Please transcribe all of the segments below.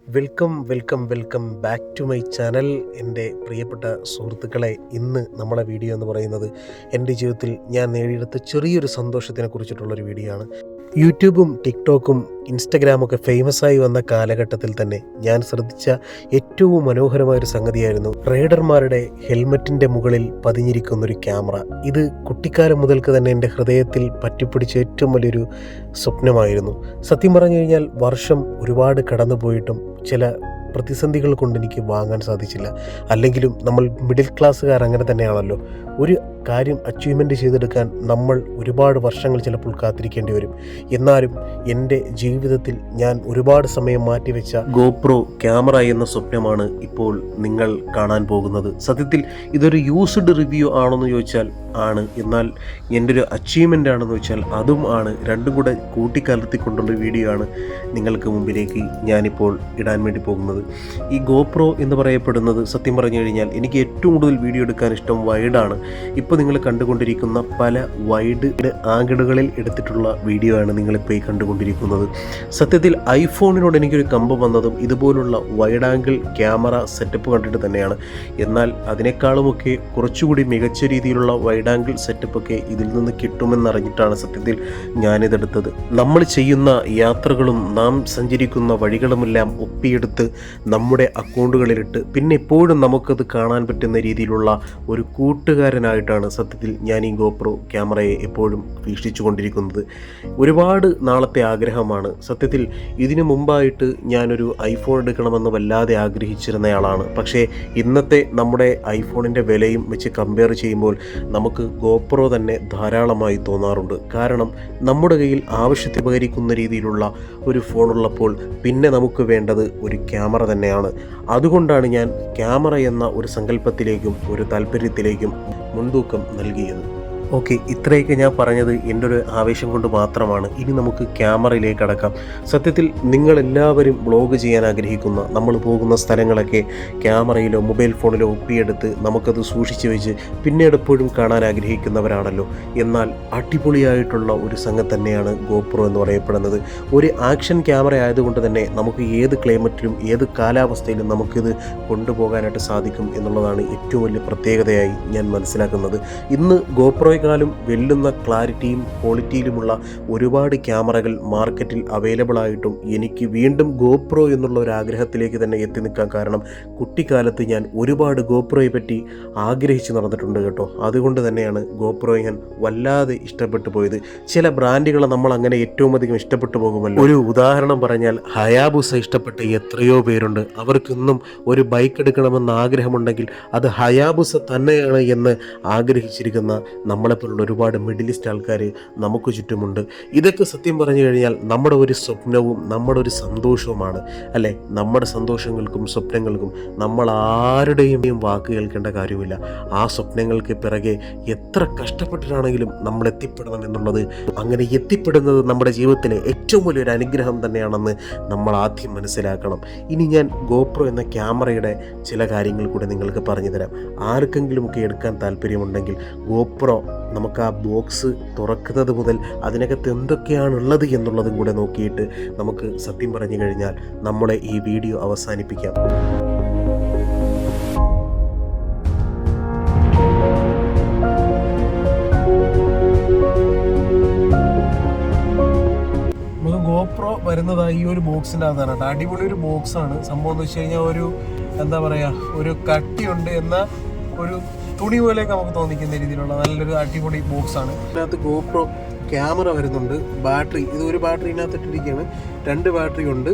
Welcome back to my channel. എൻ്റെ പ്രിയപ്പെട്ട സുഹൃത്തുക്കളെ, ഇന്ന് നമ്മളെ വീഡിയോ എന്ന് പറയുന്നത് എൻ്റെ ജീവിതത്തിൽ ഞാൻ നേടിയെടുത്ത ചെറിയൊരു സന്തോഷത്തിനെ കുറിച്ചിട്ടുള്ളൊരു വീഡിയോ ആണ്. യൂട്യൂബും ടിക്ടോക്കും ഇൻസ്റ്റഗ്രാമൊക്കെ ഫേമസായി വന്ന കാലഘട്ടത്തിൽ തന്നെ ഞാൻ ശ്രദ്ധിച്ച ഏറ്റവും മനോഹരമായൊരു സംഗതിയായിരുന്നു റൈഡർമാരുടെ ഹെൽമറ്റിൻ്റെ മുകളിൽ പതിഞ്ഞിരിക്കുന്നൊരു ക്യാമറ. ഇത് കുട്ടിക്കാലം മുതൽക്ക് തന്നെ എൻ്റെ ഹൃദയത്തിൽ പറ്റിപ്പിടിച്ച ഏറ്റവും വലിയൊരു സ്വപ്നമായിരുന്നു. സത്യം പറഞ്ഞു കഴിഞ്ഞാൽ വർഷം ഒരുപാട് കടന്നുപോയിട്ടും ചില പ്രതിസന്ധികൾ കൊണ്ട് എനിക്ക് വാങ്ങാൻ സാധിച്ചില്ല. അല്ലെങ്കിലും നമ്മൾ മിഡിൽ ക്ലാസ്സുകാർ അങ്ങനെ തന്നെയാണല്ലോ. ഒരു കാര്യം അച്ചീവ്മെൻറ്റ് ചെയ്തെടുക്കാൻ നമ്മൾ ഒരുപാട് വർഷങ്ങൾ ചിലപ്പോൾ കാത്തിരിക്കേണ്ടി വരും. എന്നാലും എൻ്റെ ജീവിതത്തിൽ ഞാൻ ഒരുപാട് സമയം മാറ്റിവെച്ച ഗോപ്രോ ക്യാമറ എന്ന സ്വപ്നമാണ് ഇപ്പോൾ നിങ്ങൾ കാണാൻ പോകുന്നത്. സത്യത്തിൽ ഇതൊരു യൂസ്ഡ് റിവ്യൂ ആണെന്ന് ചോദിച്ചാൽ ആണ്, എന്നാൽ എൻ്റെ ഒരു അച്ചീവ്മെൻ്റ് ആണെന്ന് വെച്ചാൽ അതും ആണ്. രണ്ടും കൂടെ കൂട്ടിക്കലർത്തിക്കൊണ്ടുള്ള വീഡിയോ ആണ് നിങ്ങൾക്ക് മുമ്പിലേക്ക് ഞാനിപ്പോൾ ഇടാൻ വേണ്ടി പോകുന്നത്. ഈ ഗോപ്രോ എന്ന് പറയപ്പെടുന്നത് സത്യം പറഞ്ഞു കഴിഞ്ഞാൽ എനിക്ക് ഏറ്റവും കൂടുതൽ വീഡിയോ എടുക്കാൻ ഇഷ്ടം വൈഡാണ്. ഇപ്പോൾ നിങ്ങൾ കണ്ടുകൊണ്ടിരിക്കുന്ന പല വൈഡ് ആംഗിളുകളിൽ എടുത്തിട്ടുള്ള വീഡിയോ ആണ് നിങ്ങളിപ്പോൾ ഈ കണ്ടുകൊണ്ടിരിക്കുന്നത്. സത്യത്തിൽ ഐഫോണിനോട് എനിക്കൊരു കമ്പം വന്നതും ഇതുപോലുള്ള വൈഡ് ആംഗിൾ ക്യാമറ സെറ്റപ്പ് കണ്ടിട്ട് തന്നെയാണ്. എന്നാൽ അതിനേക്കാളുമൊക്കെ കുറച്ചുകൂടി മികച്ച രീതിയിലുള്ള വൈഡ് ആംഗിൾ സെറ്റപ്പൊക്കെ ഇതിൽ നിന്ന് കിട്ടുമെന്നറിഞ്ഞിട്ടാണ് സത്യത്തിൽ ഞാനിതെടുത്തത്. നമ്മൾ ചെയ്യുന്ന യാത്രകളും നാം സഞ്ചരിക്കുന്ന വഴികളുമെല്ലാം ഒപ്പിയെടുത്ത് നമ്മുടെ അക്കൗണ്ടുകളിലിട്ട് പിന്നെ എപ്പോഴും നമുക്കത് കാണാൻ പറ്റുന്ന രീതിയിലുള്ള ഒരു കൂട്ടുകാരനായിട്ടാണ് സത്യത്തിൽ ഞാൻ ഈ ഗോപ്രോ ക്യാമറയെ എപ്പോഴും വീക്ഷിച്ചു കൊണ്ടിരിക്കുന്നത്. ഒരുപാട് നാളത്തെ ആഗ്രഹമാണ്. സത്യത്തിൽ ഇതിനു മുമ്പായിട്ട് ഞാനൊരു ഐഫോൺ എടുക്കണമെന്ന് വല്ലാതെ ആഗ്രഹിച്ചിരുന്നയാളാണ്. പക്ഷേ ഇന്നത്തെ നമ്മുടെ ഐഫോണിൻ്റെ വിലയും വെച്ച് കമ്പയർ ചെയ്യുമ്പോൾ നമുക്ക് ഗോപ്രോ തന്നെ ധാരാളമായി തോന്നാറുണ്ട്. കാരണം നമ്മുടെ കയ്യിൽ ആവശ്യത്തിന് ഉപകരിക്കുന്ന രീതിയിലുള്ള ഒരു ഫോണുള്ളപ്പോൾ പിന്നെ നമുക്ക് വേണ്ടത് ഒരു ക്യാമറ തന്നെയാണ്. അതുകൊണ്ടാണ് ഞാൻ ക്യാമറ എന്ന ഒരു സങ്കല്പത്തിലേക്കും ഒരു താല്പര്യത്തിലേക്കും മുൻതൂക്കം നൽകിയത്. ഓക്കെ, ഇത്രയൊക്കെ ഞാൻ പറഞ്ഞത് എൻ്റെ ഒരു ആവേശം കൊണ്ട് മാത്രമാണ്. ഇനി നമുക്ക് ക്യാമറയിലേക്ക് കടക്കാം. സത്യത്തിൽ നിങ്ങളെല്ലാവരും വ്ളോഗ് ചെയ്യാൻ ആഗ്രഹിക്കുന്ന, നമ്മൾ പോകുന്ന സ്ഥലങ്ങളൊക്കെ ക്യാമറയിലോ മൊബൈൽ ഫോണിലോ ഒപ്പിയെടുത്ത് നമുക്കത് സൂക്ഷിച്ചു വെച്ച് പിന്നീട് എപ്പോഴും കാണാൻ ആഗ്രഹിക്കുന്നവരാണല്ലോ. എന്നാൽ അടിപൊളിയായിട്ടുള്ള ഒരു സംഗതി തന്നെയാണ് ഗോപ്രോ എന്ന് പറയപ്പെടുന്നത്. ഒരു ആക്ഷൻ ക്യാമറ ആയതുകൊണ്ട് തന്നെ നമുക്ക് ഏത് ക്ലൈമറ്റിലും ഏത് കാലാവസ്ഥയിലും നമുക്കിത് കൊണ്ടുപോകാനായിട്ട് സാധിക്കും എന്നുള്ളതാണ് ഏറ്റവും വലിയ പ്രത്യേകതയായി ഞാൻ മനസ്സിലാക്കുന്നത്. ഇന്ന് ഗോപ്രോയെക്കാളും വെല്ലുന്ന ക്ലാരിറ്റിയും ക്വാളിറ്റിയിലുമുള്ള ഒരുപാട് ക്യാമറകൾ മാർക്കറ്റിൽ അവൈലബിൾ ആയിട്ടും എനിക്ക് വീണ്ടും ഗോപ്രോ എന്നുള്ള ഒരു ആഗ്രഹത്തിലേക്ക് തന്നെ എത്തി നിൽക്കാൻ കാരണം കുട്ടിക്കാലത്ത് ഞാൻ ഒരുപാട് ഗോപ്രോയെ പറ്റി ആഗ്രഹിച്ച് നടന്നിട്ടുണ്ട് കേട്ടോ. അതുകൊണ്ട് തന്നെയാണ് ഗോപ്രോയെ ഞാൻ വല്ലാതെ ഇഷ്ടപ്പെട്ടു പോയത്. ചില ബ്രാൻഡുകളെ നമ്മൾ അങ്ങനെ ഏറ്റവും അധികം ഇഷ്ടപ്പെട്ടു പോകുമല്ലോ. ഒരു ഉദാഹരണം പറഞ്ഞാൽ ഹയാബുസ ഇഷ്ടപ്പെട്ട എത്രയോ പേരുണ്ട്. അവർക്കൊന്നും ഒരു ബൈക്ക് എടുക്കണമെന്ന് ആഗ്രഹമുണ്ടെങ്കിൽ അത് ഹയാബുസ തന്നെയാണ് എന്ന് ആഗ്രഹിച്ചിരിക്കുന്ന നമ്മളെപ്പോലുള്ള ഒരുപാട് മിഡിൽ ഈസ്റ്റ് ആൾക്കാർ നമുക്ക് ചുറ്റുമുണ്ട്. ഇതൊക്കെ സത്യം പറഞ്ഞു കഴിഞ്ഞാൽ നമ്മുടെ ഒരു സ്വപ്നവും നമ്മുടെ ഒരു സന്തോഷവുമാണ് അല്ലേ. നമ്മുടെ സന്തോഷങ്ങൾക്കും സ്വപ്നങ്ങൾക്കും നമ്മൾ ആരുടെയും വാക്ക് കേൾക്കേണ്ട കാര്യമില്ല. ആ സ്വപ്നങ്ങൾക്ക് പിറകെ എത്ര കഷ്ടപ്പെട്ടിട്ടാണെങ്കിലും നമ്മൾ എത്തിപ്പെടണം എന്നുള്ളത്, അങ്ങനെ എത്തിപ്പെടുന്നത് നമ്മുടെ ജീവിതത്തിലെ ഏറ്റവും വലിയൊരു അനുഗ്രഹം തന്നെയാണെന്ന് നമ്മൾ ആദ്യം മനസ്സിലാക്കണം. ഇനി ഞാൻ ഗോപ്രോ എന്ന ക്യാമറയുടെ ചില കാര്യങ്ങൾ കൂടെ നിങ്ങൾക്ക് പറഞ്ഞു തരാം. ആർക്കെങ്കിലുമൊക്കെ എടുക്കാൻ താല്പര്യമുണ്ടെങ്കിൽ ഗോപ്രോ നമുക്ക് ആ ബോക്സ് തുറക്കുന്നത് മുതൽ അതിനകത്ത് എന്തൊക്കെയാണുള്ളത് എന്നുള്ളതും കൂടെ നോക്കിയിട്ട് നമുക്ക് സത്യം പറഞ്ഞു കഴിഞ്ഞാൽ നമ്മളെ ഈ വീഡിയോ അവസാനിപ്പിക്കാം. ഗോപ്രോ വരുന്നത് ഈ ഒരു ബോക്സിൻ്റെ അകത്താണ് കേട്ടോ. അടിപൊളി ഒരു ബോക്സാണ്. സംഭവം എന്ന് വെച്ച് കഴിഞ്ഞാൽ ഒരു എന്താ പറയുക, ഒരു കട്ടിയുണ്ട് എന്ന ഒരു തുണി പോലെയൊക്കെ നമുക്ക് തോന്നിക്കുന്ന രീതിയിലുള്ള നല്ലൊരു അടിപൊളി ബോക്സാണ്. ഇതിനകത്ത് ഗോപ്രോ ക്യാമറ വരുന്നുണ്ട്. ബാറ്ററി, ഇത് ഒരു ബാറ്ററി ഇതിനകത്ത് ഇട്ടിരിക്കുകയാണ്. 2 ബാറ്ററി ഉണ്ട്.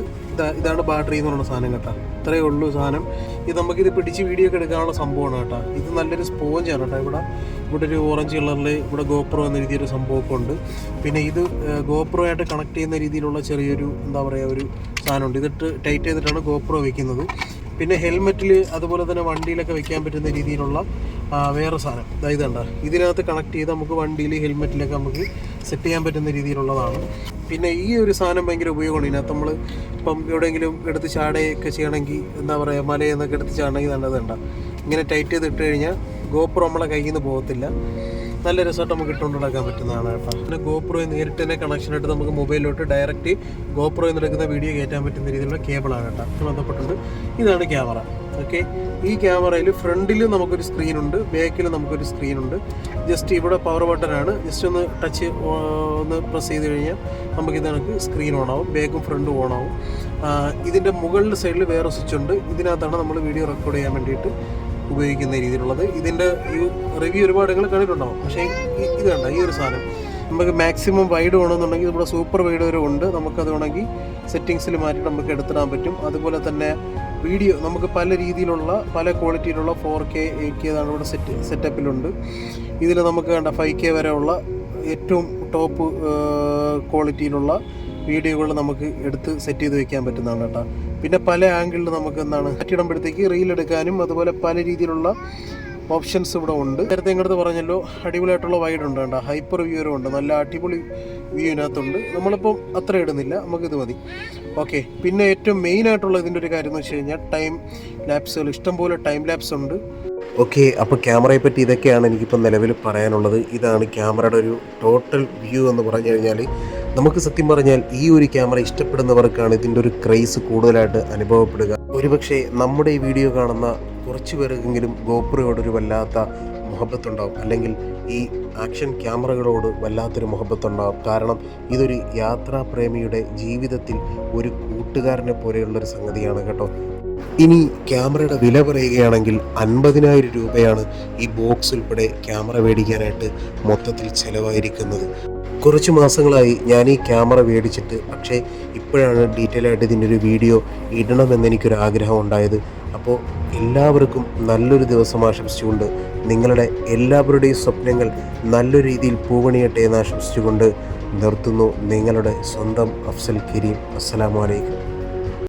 ഇതാണ് ബാറ്ററി എന്ന് പറയുന്ന സാധനം കേട്ടോ. ഇത്രയേ ഉള്ളൂ സാധനം. ഇത് നമുക്കിത് പിടിച്ച് വീഡിയോ ഒക്കെ എടുക്കാനുള്ള സംഭവമാണ് കേട്ടോ. ഇത് നല്ലൊരു സ്പോഞ്ചാണ് കേട്ടോ. ഇവിടെ ഒരു ഓറഞ്ച് കളറിൽ ഇവിടെ ഗോപ്രോ എന്ന രീതിയിലൊരു സംഭവമൊക്കെ ഉണ്ട്. പിന്നെ ഇത് ഗോപ്രോ ആയിട്ട് കണക്ട് ചെയ്യുന്ന രീതിയിലുള്ള ചെറിയൊരു എന്താ പറയുക ഒരു സാധനമുണ്ട്. ഇതിട്ട് ടൈറ്റ് ചെയ്തിട്ടാണ് ഗോപ്രോ വെക്കുന്നത്. പിന്നെ ഹെൽമെറ്റിൽ അതുപോലെ തന്നെ വണ്ടിയിലൊക്കെ വെക്കാൻ പറ്റുന്ന രീതിയിലുള്ള വേറെ സാധനം ഇതുണ്ട്. ഇതിനകത്ത് കണക്ട് ചെയ്ത് നമുക്ക് വണ്ടിയിൽ ഹെൽമെറ്റിലൊക്കെ നമുക്ക് സെറ്റ് ചെയ്യാൻ പറ്റുന്ന രീതിയിലുള്ളതാണ്. പിന്നെ ഈ ഒരു സാധനം ഭയങ്കര ഉപയോഗമാണ്. ഇതിനകത്ത് നമ്മൾ ഇപ്പം എവിടെയെങ്കിലും എടുത്ത് ചാടുകയൊക്കെ ചെയ്യണമെങ്കിൽ എന്താ പറയുക, മലയെന്നൊക്കെ എടുത്ത് ചാടണമെങ്കിൽ നല്ലതുണ്ട്. ഇങ്ങനെ ടൈറ്റ് ചെയ്ത് ഇട്ട് കഴിഞ്ഞാൽ ഗോപ്രോ നമ്മളെ കയ്യിൽ നിന്ന് പോകത്തില്ല. നല്ല രസമായിട്ട് നമുക്ക് ഇട്ടുകൊണ്ട് നടക്കാൻ പറ്റുന്നതാണ് കേട്ടോ. പിന്നെ ഗോപ്രോ നേരിട്ട് തന്നെ കണക്ഷൻ ആയിട്ട് നമുക്ക് മൊബൈലിലോട്ട് ഡയറക്റ്റ് ഗോപ്രോ എടുക്കുന്ന വീഡിയോ കയറ്റാൻ പറ്റുന്ന രീതിയിലുള്ള കേബിളാണ് കേട്ടോ ബന്ധപ്പെട്ടുണ്ട്. ഇതാണ് ക്യാമറ. ഓക്കെ, ഈ ക്യാമറയിൽ ഫ്രണ്ടിൽ നമുക്കൊരു സ്ക്രീനുണ്ട്, ബാക്കിൽ നമുക്കൊരു സ്ക്രീനുണ്ട്. ജസ്റ്റ് ഇവിടെ പവർ ബട്ടനാണ്, ജസ്റ്റ് ഒന്ന് ടച്ച് ഒന്ന് പ്രസ് ചെയ്ത് കഴിഞ്ഞാൽ നമുക്കിത് കണക്ക് സ്ക്രീൻ ഓണാവും, ബാക്കും ഫ്രണ്ടും ഓണാവും. ഇതിൻ്റെ മുകളിൽ സൈഡിൽ വേറെ സ്വിച്ച് ഉണ്ട്. ഇതിനകത്താണ് നമ്മൾ വീഡിയോ റെക്കോർഡ് ചെയ്യാൻ വേണ്ടിയിട്ട് ഉപയോഗിക്കുന്ന രീതിയിലുള്ളത്. ഇതിൻ്റെ ഈ റിവ്യൂ ഒരുപാട് നിങ്ങൾ കണ്ടിട്ടുണ്ടാവും. പക്ഷേ ഇത് കണ്ട ഈ ഒരു സാധനം നമുക്ക് മാക്സിമം വൈഡ് വേണമെന്നുണ്ടെങ്കിൽ ഇവിടെ സൂപ്പർ വൈഡ് വരെ ഉണ്ട്. നമുക്കത് വേണമെങ്കിൽ സെറ്റിങ്സിൽ മാറ്റി നമുക്ക് എടുത്തിടാൻ പറ്റും. അതുപോലെ തന്നെ വീഡിയോ നമുക്ക് പല രീതിയിലുള്ള പല ക്വാളിറ്റിയിലുള്ള 4K 8K അതാണ് ഇവിടെ സെറ്റപ്പിലുണ്ട്. ഇതിൽ നമുക്ക് വേണ്ട 5K വരെ ഉള്ള ഏറ്റവും ടോപ്പ് ക്വാളിറ്റിയിലുള്ള വീഡിയോകൾ നമുക്ക് എടുത്ത് സെറ്റ് ചെയ്ത് വെക്കാൻ പറ്റുന്നതാണ് കേട്ടോ. പിന്നെ പല ആംഗിളിൽ നമുക്ക് എന്താണ് മാറ്റിയിടുമ്പോഴത്തേക്ക് റീൽ എടുക്കാനും അതുപോലെ പല രീതിയിലുള്ള ഓപ്ഷൻസ് ഇവിടെ ഉണ്ട്. നേരത്തെ ഇങ്ങോട്ട് പറഞ്ഞല്ലോ അടിപൊളിയായിട്ടുള്ള വൈഡ് ഉണ്ട് കേട്ടോ, ഹൈപ്പർ വ്യൂവരും ഉണ്ട്, നല്ല അടിപൊളി വ്യൂവിനകത്തുണ്ട്. നമ്മളിപ്പം അത്ര ഇടുന്നില്ല, നമുക്കിത് മതി. ഓക്കെ, പിന്നെ ഏറ്റവും മെയിൻ ആയിട്ടുള്ള ഇതിൻ്റെ ഒരു കാര്യം എന്ന് വെച്ച് കഴിഞ്ഞാൽ ടൈം ലാപ്സുകൾ, ഇഷ്ടംപോലെ ടൈം ലാപ്സ് ഉണ്ട്. ഓക്കെ, അപ്പോൾ ക്യാമറയെ പറ്റി ഇതൊക്കെയാണ് എനിക്കിപ്പോൾ നിലവിൽ പറയാനുള്ളത്. ഇതാണ് ക്യാമറയുടെ ഒരു ടോട്ടൽ വ്യൂ എന്ന് പറഞ്ഞു കഴിഞ്ഞാൽ നമുക്ക് സത്യം പറഞ്ഞാൽ ഈ ഒരു ക്യാമറ ഇഷ്ടപ്പെടുന്നവർക്കാണ് ഇതിൻ്റെ ഒരു ക്രൈസ് കൂടുതലായിട്ട് അനുഭവപ്പെടുക. ഒരുപക്ഷെ നമ്മുടെ ഈ വീഡിയോ കാണുന്ന കുറച്ച് പേർക്കെങ്കിലും ഗോപ്രോയോടൊരു വല്ലാത്ത മുഹബത്തുണ്ടാവും, അല്ലെങ്കിൽ ഈ ആക്ഷൻ ക്യാമറകളോട് വല്ലാത്തൊരു മുഹബത്തുണ്ടാവും. കാരണം ഇതൊരു യാത്രാപ്രേമിയുടെ ജീവിതത്തിൽ ഒരു കൂട്ടുകാരനെ പോലെയുള്ളൊരു സംഗതിയാണ് കേട്ടോ. ഇനി ക്യാമറയുടെ വില പറയുകയാണെങ്കിൽ 50,000 രൂപയാണ് ഈ ബോക്സ് ഉൾപ്പെടെ ക്യാമറ മേടിക്കാനായിട്ട് മൊത്തത്തിൽ ചിലവായിരിക്കുന്നത്. കുറച്ച് മാസങ്ങളായി ഞാൻ ഈ ക്യാമറ മേടിച്ചിട്ട്, പക്ഷേ ഇപ്പോഴാണ് ഡീറ്റെയിൽ ആയിട്ട് ഇതിൻ്റെ ഒരു വീഡിയോ ഇടണമെന്ന് എനിക്കൊരു ആഗ്രഹം ഉണ്ടായത്. അപ്പോൾ എല്ലാവർക്കും നല്ലൊരു ദിവസം ആശംസിച്ചുകൊണ്ട്, നിങ്ങളുടെ എല്ലാവരുടെയും സ്വപ്നങ്ങൾ നല്ലൊരു രീതിയിൽ പൂവണിയട്ടെ എന്ന് ആശംസിച്ചുകൊണ്ട് നിർത്തുന്നു. നിങ്ങളുടെ സ്വന്തം അഫ്സൽ കരീം. അസ്സലാമു അലൈക്കും.